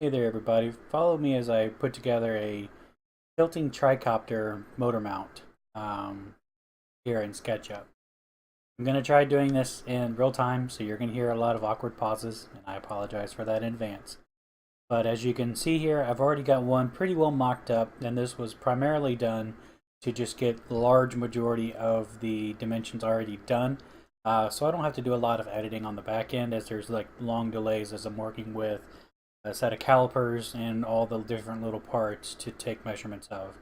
Hey there everybody, follow me as I put together a tilting tricopter motor mount here in SketchUp. I'm going to try doing this in real time, so you're going to hear a lot of awkward pauses, and I apologize for that in advance. But as you can see here, I've already got one pretty well mocked up, and this was primarily done to just get the large majority of the dimensions already done. So I don't have to do a lot of editing on the back end, as there's like long delays as I'm working with a set of calipers and all the different little parts to take measurements of.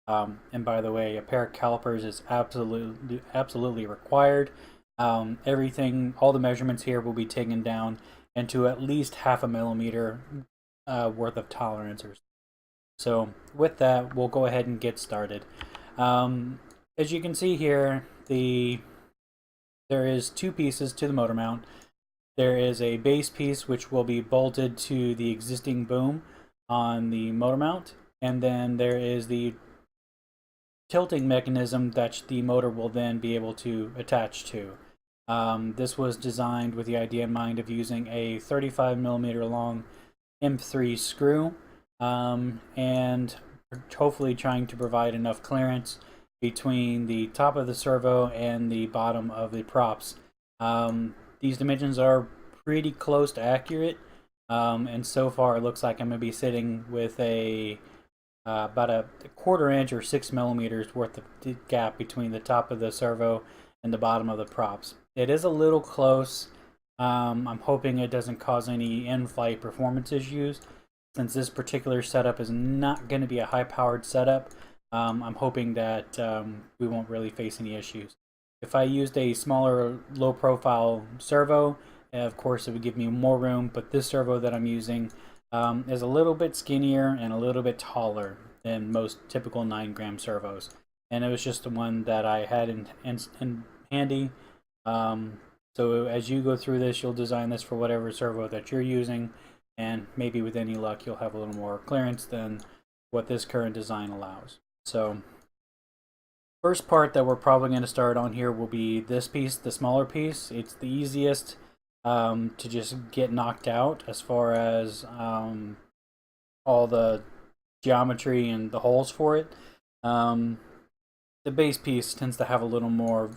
And by the way, a pair of calipers is absolutely required. Everything, all the measurements here will be taken down into at least half a millimeter worth of tolerances. So with that, we'll go ahead and get started. As you can see here, there is two pieces to the motor mount. There is a base piece which will be bolted to the existing boom on the motor mount, and then there is the tilting mechanism that the motor will then be able to attach to. This was designed with the idea in mind of using a 35 millimeter long M3 screw and hopefully trying to provide enough clearance between the top of the servo and the bottom of the props. These dimensions are pretty close to accurate, and so far it looks like I'm going to be sitting with about a quarter inch or 6 millimeters worth of gap between the top of the servo and the bottom of the props. It is a little close. I'm hoping it doesn't cause any in-flight performance issues, since this particular setup is not going to be a high-powered setup. I'm hoping that we won't really face any issues. If I used a smaller low-profile servo, of course it would give me more room, but this servo that I'm using is a little bit skinnier and a little bit taller than most typical 9-gram servos. And it was just the one that I had in handy. So as you go through this, you'll design this for whatever servo that you're using, and maybe with any luck you'll have a little more clearance than what this current design allows. So first part that we're probably going to start on here will be this piece, the smaller piece. It's the easiest to just get knocked out as far as all the geometry and the holes for it. The base piece tends to have a little more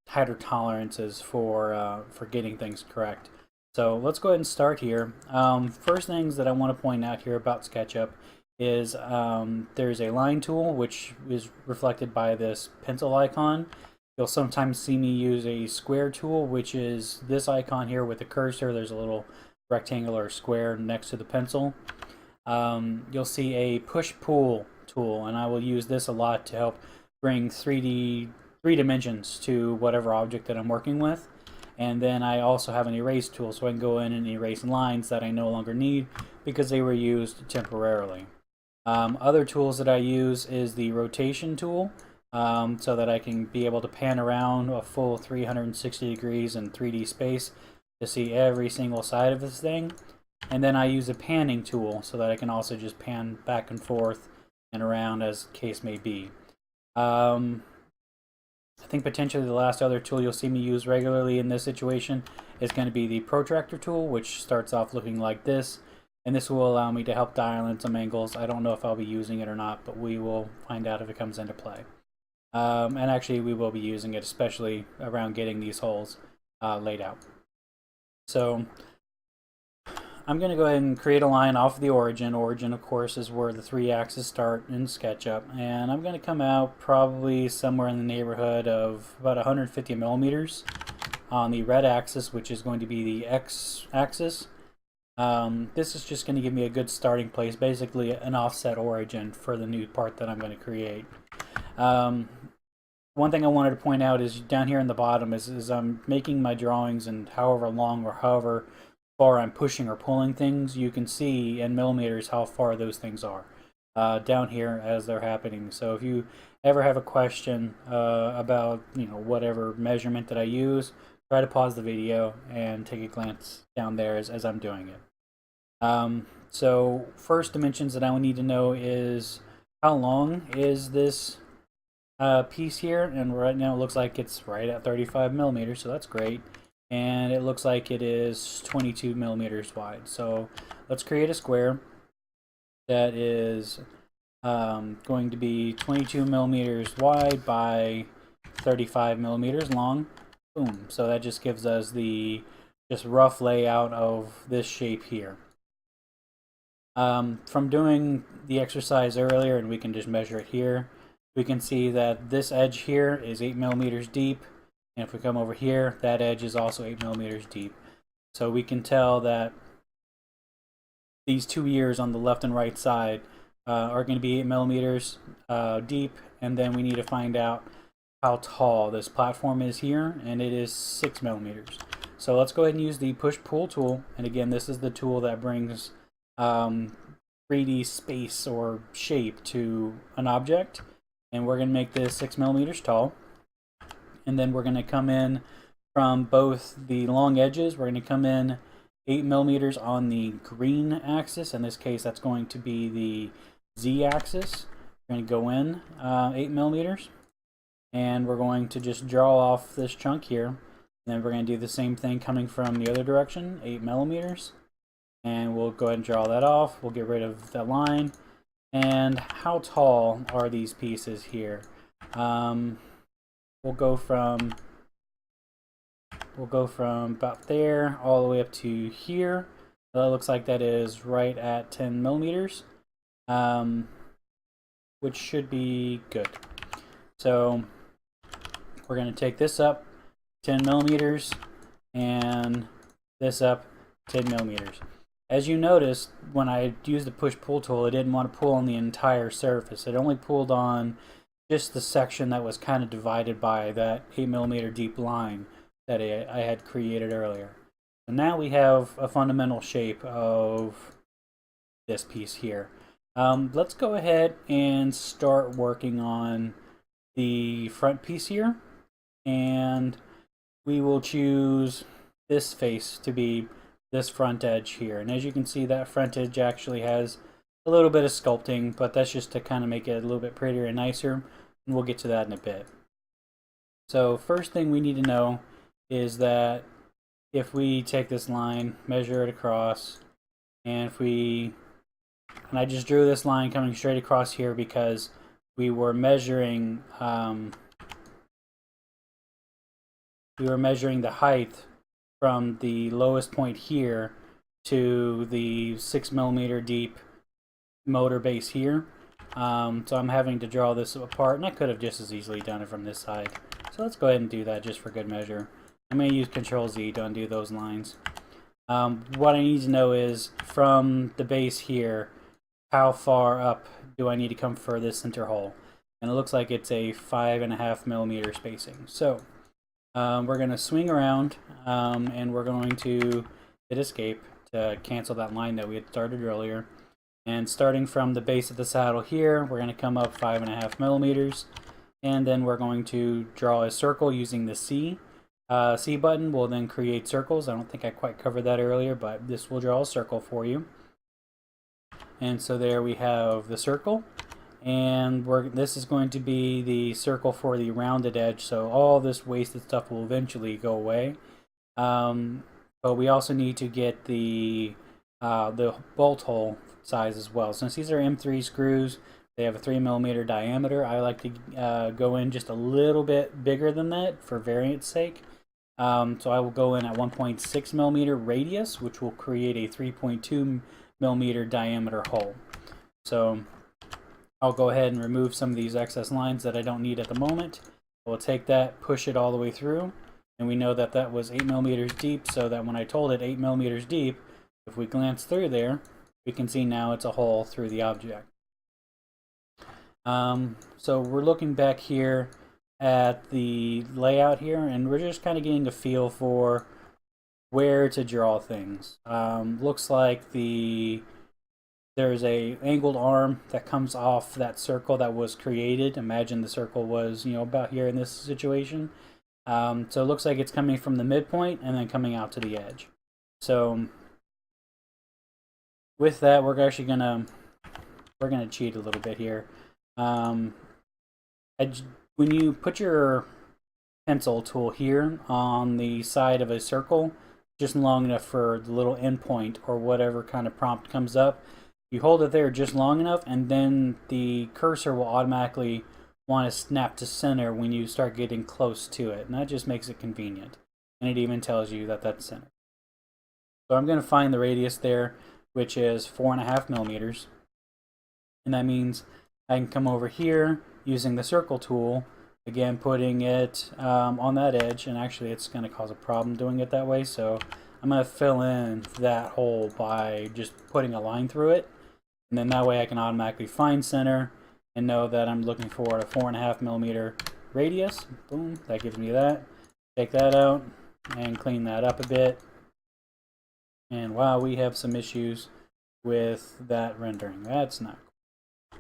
tighter tolerances for getting things correct. So let's go ahead and start here. First things that I want to point out here about SketchUp is there's a line tool which is reflected by this pencil icon. You'll sometimes see me use a square tool, which is this icon here with the cursor. There's a little rectangular square next to the pencil. You'll see a push-pull tool, and I will use this a lot to help bring three dimensions to whatever object that I'm working with. And then I also have an erase tool, so I can go in and erase lines that I no longer need because they were used temporarily. Other tools that I use is the rotation tool, so that I can be able to pan around a full 360 degrees in 3D space to see every single side of this thing. And then I use a panning tool so that I can also just pan back and forth and around as the case may be. I think potentially the last other tool you'll see me use regularly in this situation is going to be the protractor tool, which starts off looking like this. And this will allow me to help dial in some angles. I don't know if I'll be using it or not, but we will find out if it comes into play. And actually we will be using it, especially around getting these holes laid out. So I'm going to go ahead and create a line off the origin. Origin, of course, is where the 3 axes start in SketchUp. And I'm going to come out probably somewhere in the neighborhood of about 150 millimeters on the red axis, which is going to be the X axis. This is just going to give me a good starting place, basically an offset origin for the new part that I'm going to create. One thing I wanted to point out is down here in the bottom is I'm making my drawings, and however long or however far I'm pushing or pulling things, you can see in millimeters how far those things are down here as they're happening. So if you ever have a question about whatever measurement that I use, try to pause the video and take a glance down there as I'm doing it. So first dimensions that I would need to know is how long is this piece here, and right now it looks like it's right at 35 millimeters, so that's great. and it looks like it is 22 millimeters wide. So let's create a square that is going to be 22 millimeters wide by 35 millimeters long. Boom. So that just gives us the just rough layout of this shape here. From doing the exercise earlier, and we can just measure it here, we can see that this edge here is 8 millimeters deep, and if we come over here, that edge is also 8 millimeters deep. So we can tell that these two ears on the left and right side are going to be 8 millimeters deep, and then we need to find out how tall this platform is here, and it is 6 millimeters. So let's go ahead and use the push-pull tool, and again, this is the tool that brings 3D space or shape to an object, and we're going to make this 6 millimeters tall, and then we're going to come in from both the long edges. We're going to come in 8 millimeters on the green axis. In this case, that's going to be the z-axis. We're going to go in 8 millimeters, and we're going to just draw off this chunk here, and then we're going to do the same thing coming from the other direction, 8 millimeters. And we'll go ahead and draw that off. We'll get rid of that line. And how tall are these pieces here? We'll go from about there all the way up to here. So that looks like that is right at 10 millimeters, which should be good. So we're going to take this up 10 millimeters and this up 10 millimeters. As you noticed, when I used the push-pull tool, it didn't want to pull on the entire surface. It only pulled on just the section that was kind of divided by that 8 millimeter deep line that I had created earlier. And now we have a fundamental shape of this piece here. Let's go ahead and start working on the front piece here. And we will choose this face to be this front edge here, and as you can see, that front edge actually has a little bit of sculpting, but that's just to kind of make it a little bit prettier and nicer, and we'll get to that in a bit. So first thing we need to know is that if we take this line, measure it across, and I just drew this line coming straight across here because we were measuring the height from the lowest point here to the 6 millimeter deep motor base here. So I'm having to draw this apart, and I could have just as easily done it from this side. So let's go ahead and do that just for good measure. I'm going to use Control-Z to undo those lines. What I need to know is from the base here, how far up do I need to come for this center hole? And it looks like it's a 5.5 millimeter spacing. So we're going to swing around, and we're going to hit escape to cancel that line that we had started earlier. And starting from the base of the saddle here, we're going to come up 5.5 millimeters, and then we're going to draw a circle using the C button. Will then create circles. I don't think I quite covered that earlier, but this will draw a circle for you. And so there we have the circle. And this is going to be the circle for the rounded edge, so all this wasted stuff will eventually go away. But we also need to get the bolt hole size as well. Since these are M3 screws, they have a 3 millimeter diameter. I like to go in just a little bit bigger than that for variance sake. So I will go in at 1.6 millimeter radius, which will create a 3.2 millimeter diameter hole. So I'll go ahead and remove some of these excess lines that I don't need at the moment. We'll take that, push it all the way through, and we know that that was 8 millimeters deep, so that when I told it 8 millimeters deep, if we glance through there, we can see now it's a hole through the object. So we're looking back here at the layout here, and we're just kind of getting a feel for where to draw things. Looks like there's a angled arm that comes off that circle that was created. Imagine the circle was, about here in this situation. So it looks like it's coming from the midpoint and then coming out to the edge. So with that, we're actually gonna cheat a little bit here. When you put your pencil tool here on the side of a circle, just long enough for the little endpoint or whatever kind of prompt comes up. You hold it there just long enough, and then the cursor will automatically want to snap to center when you start getting close to it, and that just makes it convenient. And it even tells you that that's center. So I'm going to find the radius there, which is 4.5 millimeters, and that means I can come over here using the circle tool, again putting it on that edge, and actually it's going to cause a problem doing it that way, so I'm going to fill in that hole by just putting a line through it, and then that way I can automatically find center and know that I'm looking for a 4.5 millimeter radius. Boom, that gives me that. Take that out and clean that up a bit, and wow, we have some issues with that rendering. That's not cool.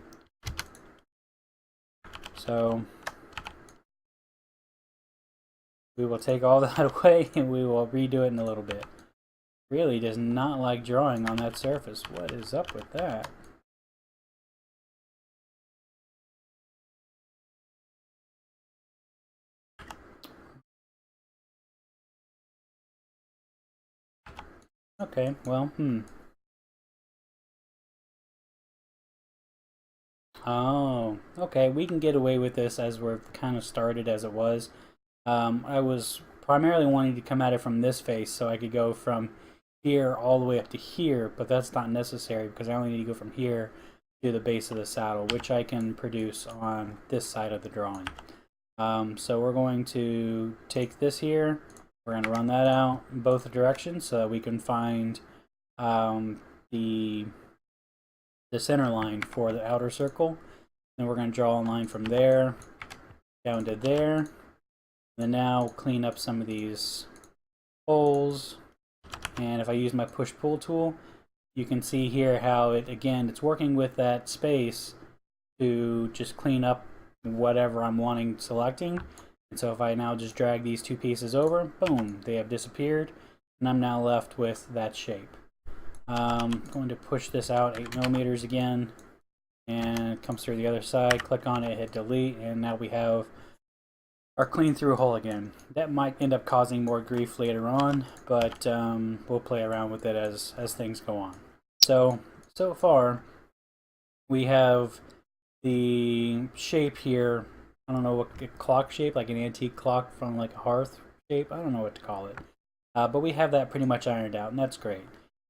So we will take all that away and we will redo it in a little bit. Really does not like drawing on that surface. What is up with that? Okay, well, Oh, okay, we can get away with this as we're kind of started as it was. I was primarily wanting to come at it from this face so I could go from here all the way up to here, but that's not necessary because I only need to go from here to the base of the saddle, which I can produce on this side of the drawing. So we're going to take this here, we're going to run that out in both directions so that we can find the center line for the outer circle. Then we're going to draw a line from there down to there. And then now clean up some of these holes. And if I use my push-pull tool, you can see here how it, again, it's working with that space to just clean up whatever I'm wanting selecting. And so if I now just drag these two pieces over, boom, they have disappeared. And I'm now left with that shape. I'm going to push this out 8 millimeters again, and it comes through the other side. Click on it, hit delete, and now we have our clean through hole again. That might end up causing more grief later on, but we'll play around with it as things go on. So far we have the shape here. I don't know what a clock shape, like an antique clock from like a hearth shape. I don't know what to call it, but we have that pretty much ironed out, and that's great.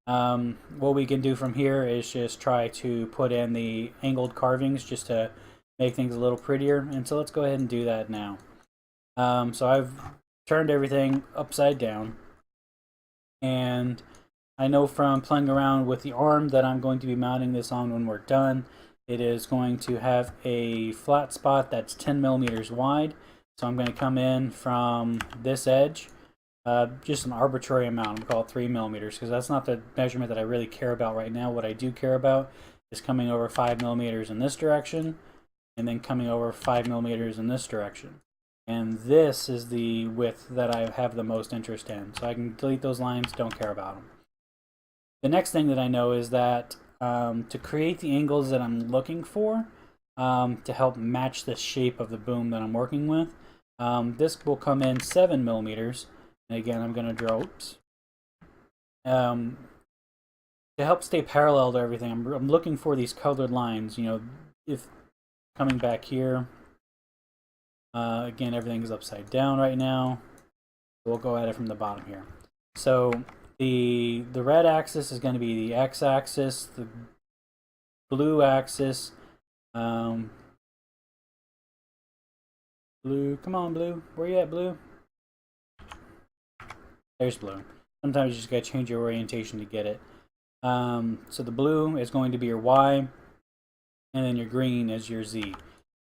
What we can do from here is just try to put in the angled carvings just to make things a little prettier, and so let's go ahead and do that now. So I've turned everything upside down, and I know from playing around with the arm that I'm going to be mounting this on when we're done. It is going to have a flat spot that's 10 millimeters wide, so I'm going to come in from this edge. Just an arbitrary amount. I'm going to call it 3 millimeters because that's not the measurement that I really care about right now. What I do care about is coming over 5 millimeters in this direction and then coming over 5 millimeters in this direction. And this is the width that I have the most interest in. So I can delete those lines, don't care about them. The next thing that I know is that to create the angles that I'm looking for to help match the shape of the boom that I'm working with, this will come in 7 millimeters. And again, I'm going to draw, to help stay parallel to everything, I'm looking for these colored lines. You know, if coming back here, again, everything is upside down right now. We'll go at it from the bottom here. So the red axis is going to be the x-axis, the blue axis, blue, come on, blue, where you at, blue? There's blue. Sometimes you just gotta change your orientation to get it. So the blue is going to be your Y, and then your green is your Z.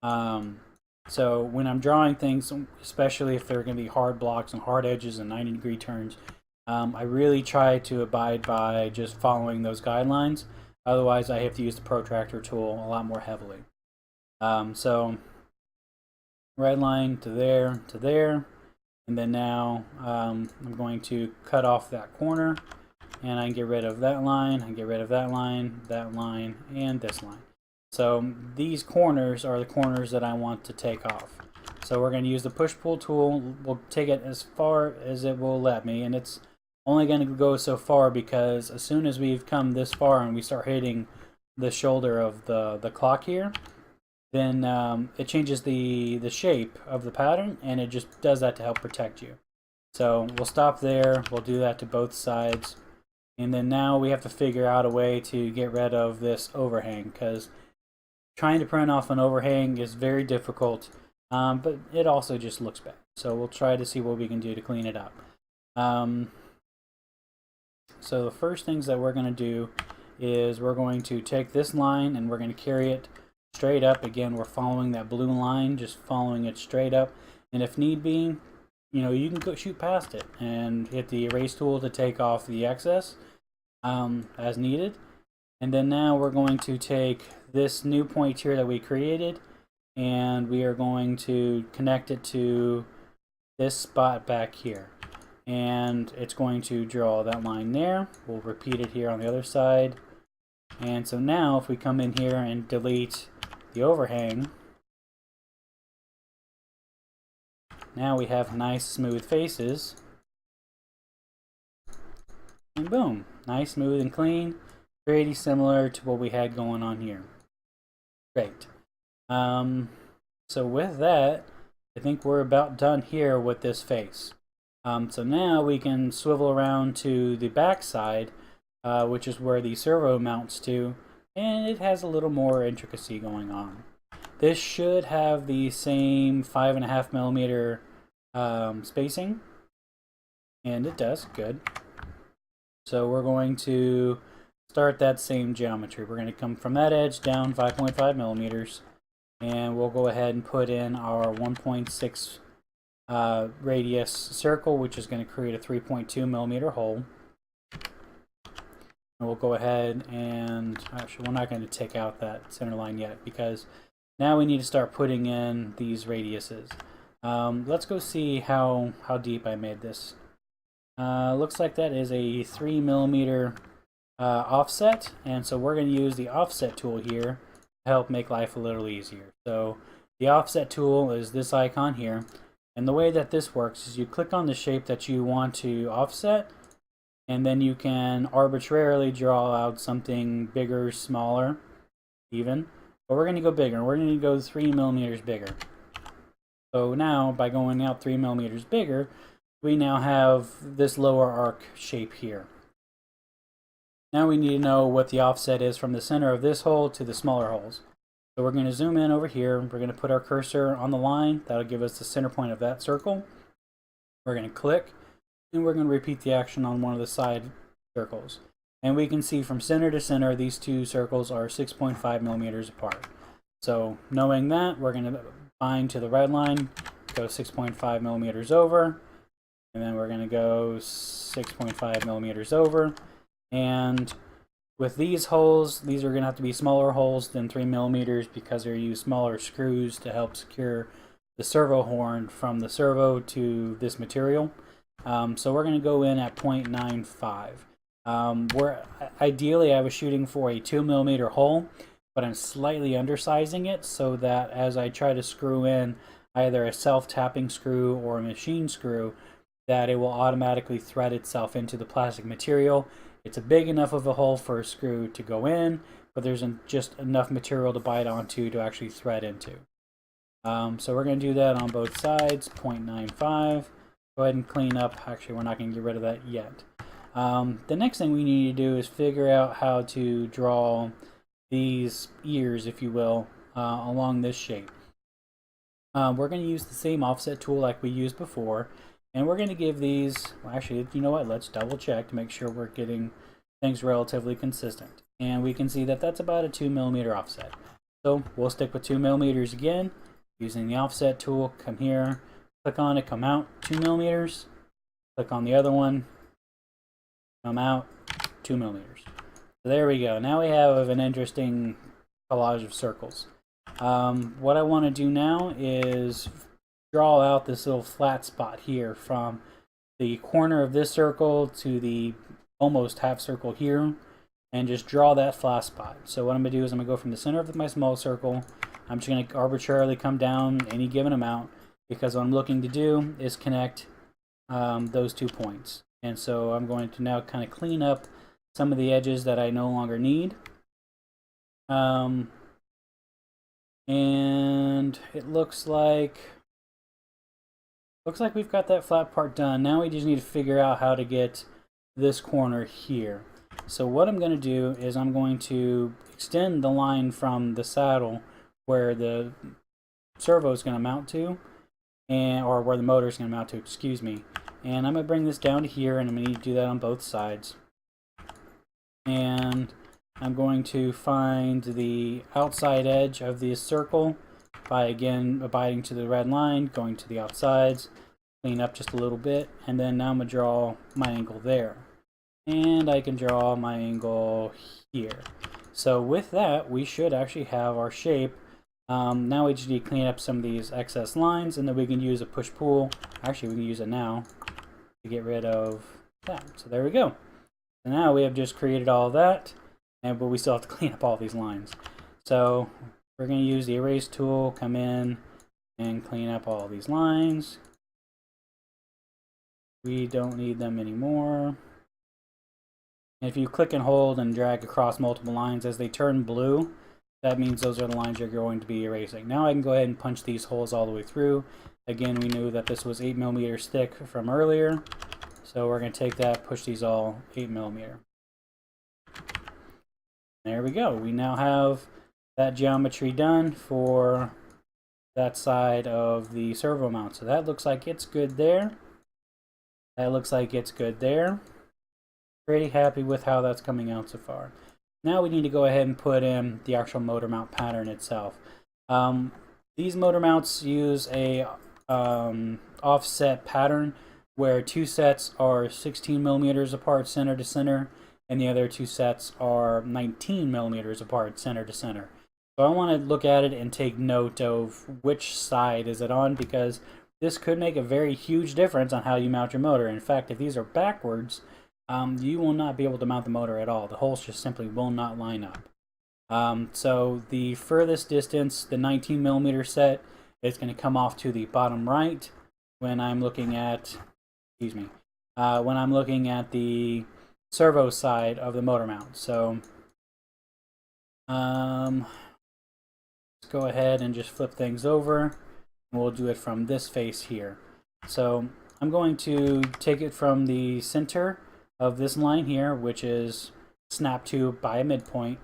So when I'm drawing things, especially if they're going to be hard blocks and hard edges and 90-degree turns, I really try to abide by just following those guidelines. Otherwise, I have to use the protractor tool a lot more heavily. So red line to there. And then now I'm going to cut off that corner, and I can get rid of that line, I can get rid of that line, and this line. So these corners are the corners that I want to take off. So we're going to use the push-pull tool. We'll take it as far as it will let me, and it's only going to go so far because as soon as we've come this far and we start hitting the shoulder of the clock here, then it changes the shape of the pattern, and it just does that to help protect you. So we'll stop there. We'll do that to both sides. And then now we have to figure out a way to get rid of this overhang, because trying to print off an overhang is very difficult, but it also just looks bad. So we'll try to see what we can do to clean it up. So the first things that we're going to do is we're going to take this line and we're going to carry it straight up. Again, we're following that blue line, just following it straight up. And if need be, you know, you can go shoot past it and hit the erase tool to take off the excess as needed. And then now we're going to take this new point here that we created, and we are going to connect it to this spot back here. And it's going to draw that line there. We'll repeat it here on the other side. And so now if we come in here and delete the overhang, now we have nice smooth faces. And boom, nice, smooth, and clean. Pretty similar to what we had going on here. Great. So with that, I think we're about done here with this face. So now we can swivel around to the back side, which is where the servo mounts to, and it has a little more intricacy going on. This should have the same 5.5mm spacing, and it does. Good. So we're going to start that same geometry. We're going to come from that edge down 5.5mm, and we'll go ahead and put in our 1.6 radius circle, which is going to create a 3.2mm hole. And we'll go ahead and, actually we're not going to take out that center line yet, because now we need to start putting in these radiuses. Let's go see how deep I made this. Looks like that is a 3mm offset, and so we're going to use the offset tool here to help make life a little easier. So the offset tool is this icon here, and the way that this works is you click on the shape that you want to offset, and then you can arbitrarily draw out something bigger, smaller, even. But we're going to go bigger. We're going to go 3mm bigger. So now, by going out 3mm bigger, we now have this lower arc shape here. Now we need to know what the offset is from the center of this hole to the smaller holes. So we're going to zoom in over here. We're going to put our cursor on the line. That'll give us the center point of that circle. We're going to click, and we're going to repeat the action on one of the side circles. And we can see from center to center, these two circles are 6.5mm apart. So knowing that, we're going to bind to the red line, go 6.5mm over, and then we're going to go 6.5mm over. And with these holes, these are going to have to be smaller holes than 3mm because they use smaller screws to help secure the servo horn from the servo to this material. So we're going to go in at 0.95. Ideally I was shooting for a 2mm hole, but I'm slightly undersizing it so that as I try to screw in either a self-tapping screw or a machine screw, that it will automatically thread itself into the plastic material. It's a big enough of a hole for a screw to go in, but there's just enough material to bite onto to actually thread into. So we're going to do that on both sides, 0.95. Go ahead and clean up. Actually, we're not going to get rid of that yet. The next thing we need to do is figure out how to draw these ears, if you will, along this shape. We're going to use the same offset tool like we used before, and we're going to give these, well, actually, you know what, let's double check to make sure we're getting things relatively consistent. And we can see that that's about a 2mm offset. So we'll stick with 2mm again, using the offset tool. Come here, click on it, come out 2mm, click on the other one, come out 2mm. So there we go. Now we have an interesting collage of circles. What I want to do now is draw out this little flat spot here from the corner of this circle to the almost half circle here, and just draw that flat spot. So what I'm going to do is I'm going to go from the center of my small circle. I'm just going to arbitrarily come down any given amount, because what I'm looking to do is connect those 2 points. And so I'm going to now kind of clean up some of the edges that I no longer need. And it looks like we've got that flat part done. Now we just need to figure out how to get this corner here. So what I'm going to do is I'm going to extend the line from the saddle where the servo is going to mount to, or where the motor is going to mount to, excuse me. And I'm going to bring this down to here, and I'm going to need to do that on both sides. And I'm going to find the outside edge of the circle by, again, abiding to the red line, going to the outsides, clean up just a little bit, and then now I'm going to draw my angle there. And I can draw my angle here. So with that, we should actually have our shape. Now we just need to clean up some of these excess lines, and then we can use a push-pull. Actually, we can use it now to get rid of that. So there we go. So now we have just created all of that, but we still have to clean up all these lines. So we're going to use the erase tool, come in, and clean up all these lines. We don't need them anymore. And if you click and hold and drag across multiple lines, as they turn blue, that means those are the lines you're going to be erasing. Now I can go ahead and punch these holes all the way through. Again, we knew that this was 8mm thick from earlier. So we're going to take that, push these all 8mm. There we go. We now have that geometry done for that side of the servo mount. So that looks like it's good there. That looks like it's good there. Pretty happy with how that's coming out so far. Now we need to go ahead and put in the actual motor mount pattern itself. These motor mounts use a offset pattern where 2 sets are 16mm apart center to center, and the other 2 sets are 19mm apart center to center. So I want to look at it and take note of which side is it on, because this could make a very huge difference on how you mount your motor. In fact, if these are backwards, you will not be able to mount the motor at all. The holes just simply will not line up. So the furthest distance, the 19mm set, is going to come off to the bottom right when I'm looking at, when I'm looking at the servo side of the motor mount. So let's go ahead and just flip things over. We'll do it from this face here. So I'm going to take it from the center of this line here, which is snapped to by a midpoint,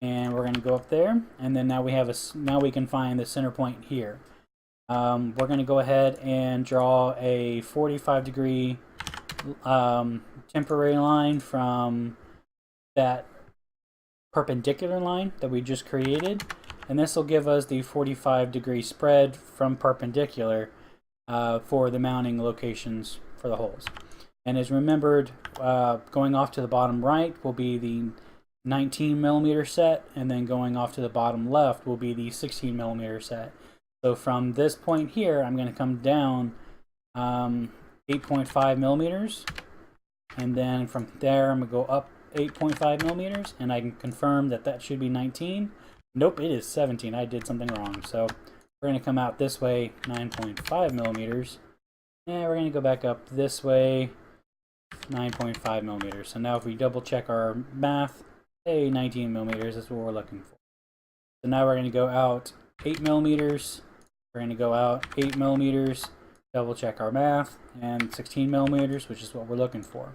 and we're going to go up there, and then now we can find the center point here. We're going to go ahead and draw a 45-degree temporary line from that perpendicular line that we just created, and this will give us the 45-degree spread from perpendicular for the mounting locations for the holes. And as remembered, going off to the bottom right will be the 19mm set, and then going off to the bottom left will be the 16mm set. So from this point here, I'm going to come down 8.5mm, and then from there I'm going to go up 8.5mm, and I can confirm that that should be 19. Nope, it is 17. I did something wrong. So we're going to come out this way 9.5mm, and we're going to go back up this way 9.5mm. So now if we double check our math, 19mm is what we're looking for. So now we're going to go out 8mm, we're going to go out 8mm, double check our math, and 16mm, which is what we're looking for.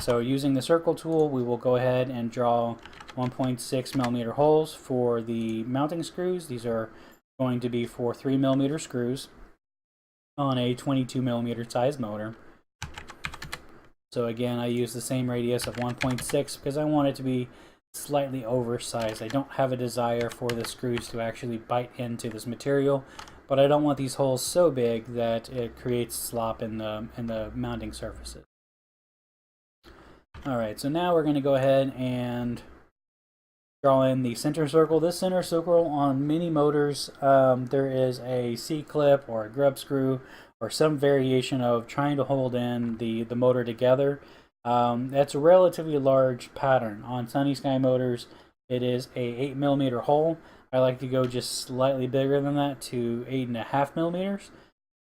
So using the circle tool, we will go ahead and draw 1.6mm holes for the mounting screws. These are going to be for 3mm screws on a 22mm size motor. So again, I use the same radius of 1.6 because I want it to be slightly oversized. I don't have a desire for the screws to actually bite into this material, but I don't want these holes so big that it creates slop in the mounting surfaces. Alright, so now we're going to go ahead and draw in the center circle. This center circle on many motors, there is a C-clip or a grub screw or some variation of trying to hold in the motor together. That's a relatively large pattern. On Sunny Sky motors, it is a 8mm hole. I like to go just slightly bigger than that to 8.5mm.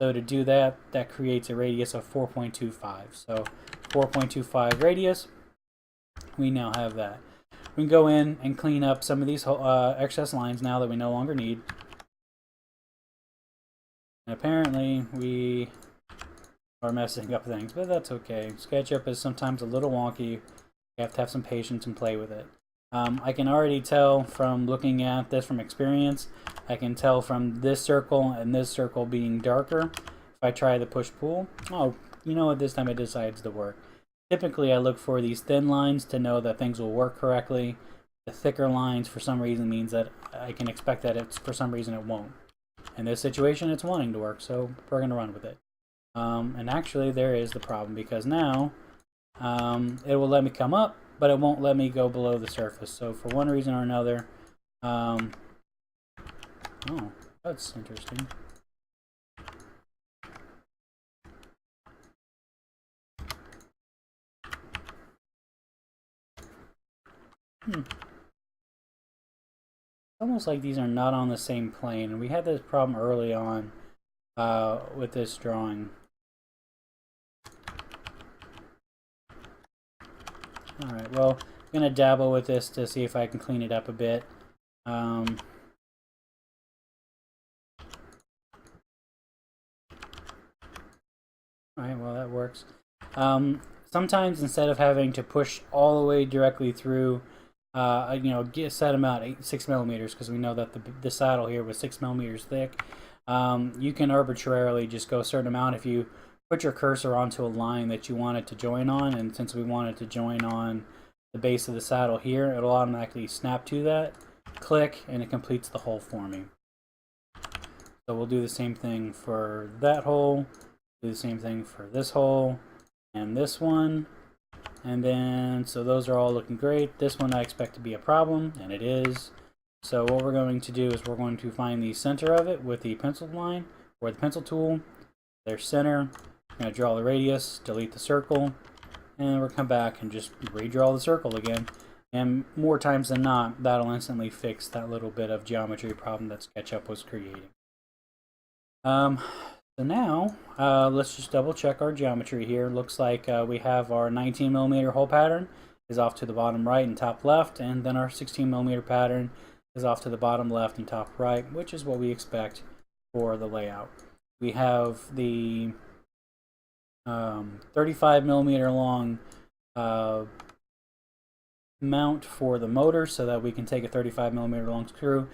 So to do that, that creates a radius of 4.25. So 4.25 radius, we now have that. We can go in and clean up some of these excess lines now that we no longer need. And apparently we are messing up things, but that's okay. SketchUp is sometimes a little wonky. You have to have some patience and play with it. I can already tell from looking at this from experience, I can tell from this circle and this circle being darker. If I try the push-pull, oh, you know what, this time it decides to work. Typically I look for these thin lines to know that things will work correctly. The thicker lines for some reason means that I can expect that it's for some reason it won't. In this situation it's wanting to work, so we're going to run with it. And actually there is the problem, because now it will let me come up, but it won't let me go below the surface. So for one reason or another, oh, that's interesting. Almost like these are not on the same plane, and we had this problem early on with this drawing. Alright, well, I'm going to dabble with this to see if I can clean it up a bit. Alright, well, that works. Sometimes instead of having to push all the way directly through, set them out 6 millimeters, because we know that the saddle here was 6 millimeters thick. You can arbitrarily just go a certain amount. If you put your cursor onto a line that you want it to join on, and since we want it to join on the base of the saddle here, it'll automatically snap to that, click, and it completes the hole for me. So we'll do the same thing for that hole, do the same thing for this hole, and this one. And then, so those are all looking great. This one I expect to be a problem, and it is. So what we're going to do is we're going to find the center of it with the pencil line, or the pencil tool, their center. I'm going to draw the radius, delete the circle, and we'll come back and just redraw the circle again. And more times than not, that'll instantly fix that little bit of geometry problem that SketchUp was creating. So now, let's just double check our geometry here. Looks like we have our 19 millimeter hole pattern is off to the bottom right and top left, and then our 16 millimeter pattern is off to the bottom left and top right, which is what we expect for the layout. We have the 35 millimeter long mount for the motor, so that we can take a 35 millimeter long screw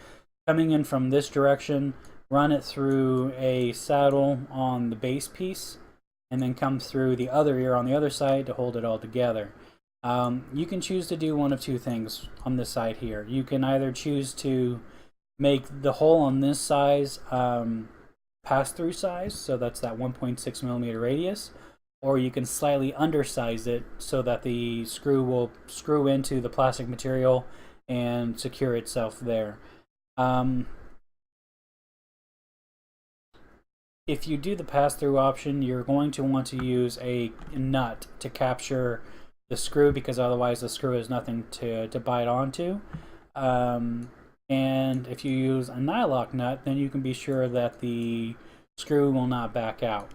coming in from this direction, run it through a saddle on the base piece, and then come through the other ear on the other side to hold it all together. You can choose to do one of two things on this side here. You can either choose to make the hole on this size pass-through size, so that's that 1.6 millimeter radius, or you can slightly undersize it so that the screw will screw into the plastic material and secure itself there. If you do the pass-through option, you're going to want to use a nut to capture the screw, because otherwise the screw has nothing to bite onto. And if you use a nylock nut, then you can be sure that the screw will not back out.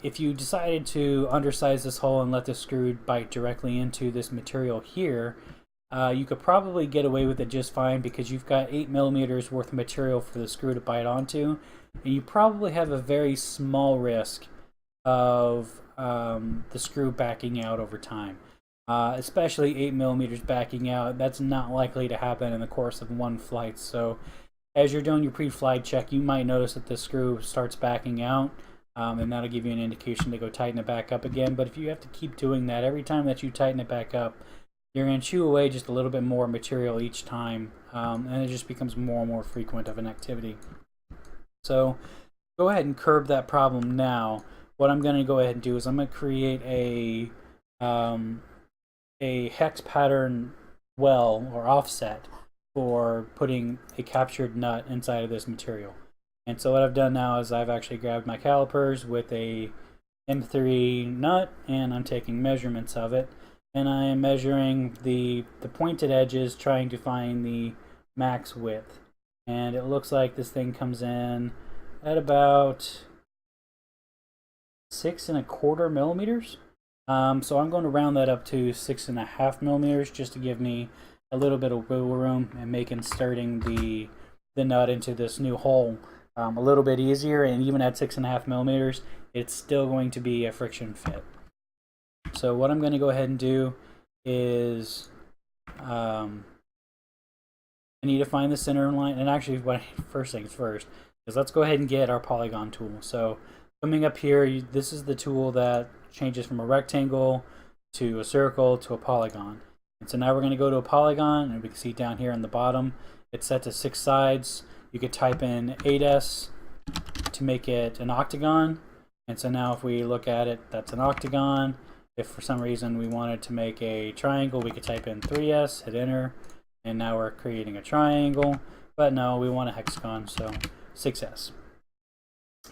If you decided to undersize this hole and let the screw bite directly into this material here, you could probably get away with it just fine, because you've got 8 millimeters worth of material for the screw to bite onto, and you probably have a very small risk of the screw backing out over time. Especially 8 millimeters backing out, that's not likely to happen in the course of one flight. So as you're doing your pre-flight check, you might notice that the screw starts backing out, and that'll give you an indication to go tighten it back up again. But if you have to keep doing that, every time that you tighten it back up, you're going to chew away just a little bit more material each time, and it just becomes more and more frequent of an activity. So go ahead and curb that problem now. What I'm going to go ahead and do is I'm going to create a hex pattern well or offset for putting a captured nut inside of this material. And so what I've done now is I've actually grabbed my calipers with a M3 nut, and I'm taking measurements of it, and I am measuring the pointed edges, trying to find the max width. And it looks like this thing comes in at about 6¼ millimeters. So I'm going to round that up to 6½ millimeters just to give me a little bit of wiggle room and make inserting the nut into this new hole a little bit easier. And even at 6½ millimeters, it's still going to be a friction fit. So what I'm going to go ahead and do is I need to find the center line. And actually, first things first is let's go ahead and get our polygon tool. So coming up here, this is the tool that changes from a rectangle to a circle to a polygon. And so now we're going to go to a polygon, and we can see down here on the bottom it's set to 6 sides. You could type in 8s to make it an octagon. And so now if we look at it, that's an octagon. If for some reason we wanted to make a triangle, we could type in 3s, hit enter, and now we're creating a triangle. But no, we want a hexagon, so 6s.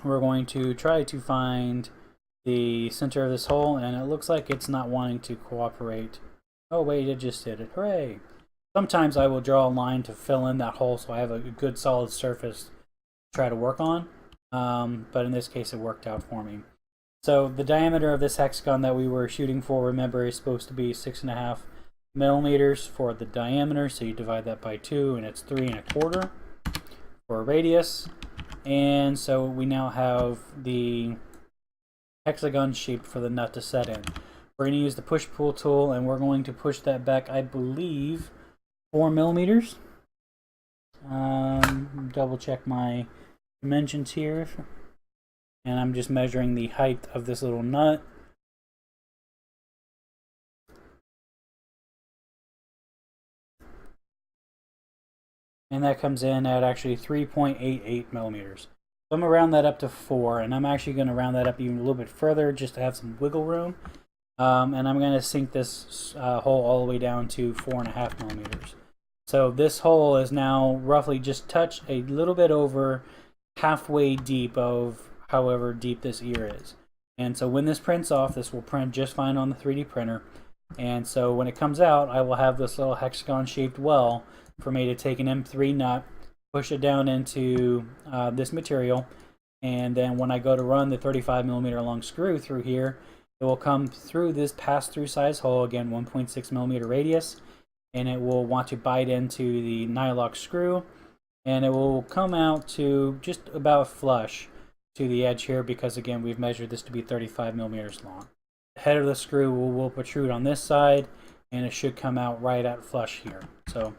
We're going to try to find the center of this hole, and it looks like it's not wanting to cooperate. Oh wait, it just did it. Hooray! Sometimes I will draw a line to fill in that hole so I have a good solid surface to try to work on. But in this case it worked out for me. So the diameter of this hexagon that we were shooting for, remember, is supposed to be 6½ millimeters for the diameter, so you divide that by 2 and it's 3¼ for a radius. And so we now have the hexagon shape for the nut to set in. We're going to use the push-pull tool, and we're going to push that back, I believe, 4 millimeters. Double check my dimensions here. And I'm just measuring the height of this little nut. And that comes in at actually 3.88 millimeters. So I'm going to round that up to 4, and I'm actually going to round that up even a little bit further just to have some wiggle room. And I'm going to sink this hole all the way down to 4½ millimeters. So this hole is now roughly just touched a little bit over halfway deep of however deep this ear is. And so when this prints off, this will print just fine on the 3D printer. And so when it comes out, I will have this little hexagon shaped well for me to take an M3 nut, push it down into this material, and then when I go to run the 35 millimeter long screw through here, it will come through this pass-through size hole, again 1.6 millimeter radius, and it will want to bite into the nylock screw, and it will come out to just about flush to the edge here because again we've measured this to be 35 millimeters long. The head of the screw will protrude on this side, and it should come out right at flush here. So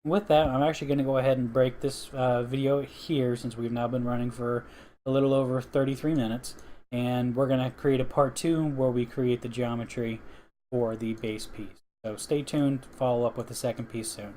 with that, I'm actually going to go ahead and break this video here since we've now been running for a little over 33 minutes. And we're going to create a part 2 where we create the geometry for the base piece. So stay tuned, follow up with the second piece soon.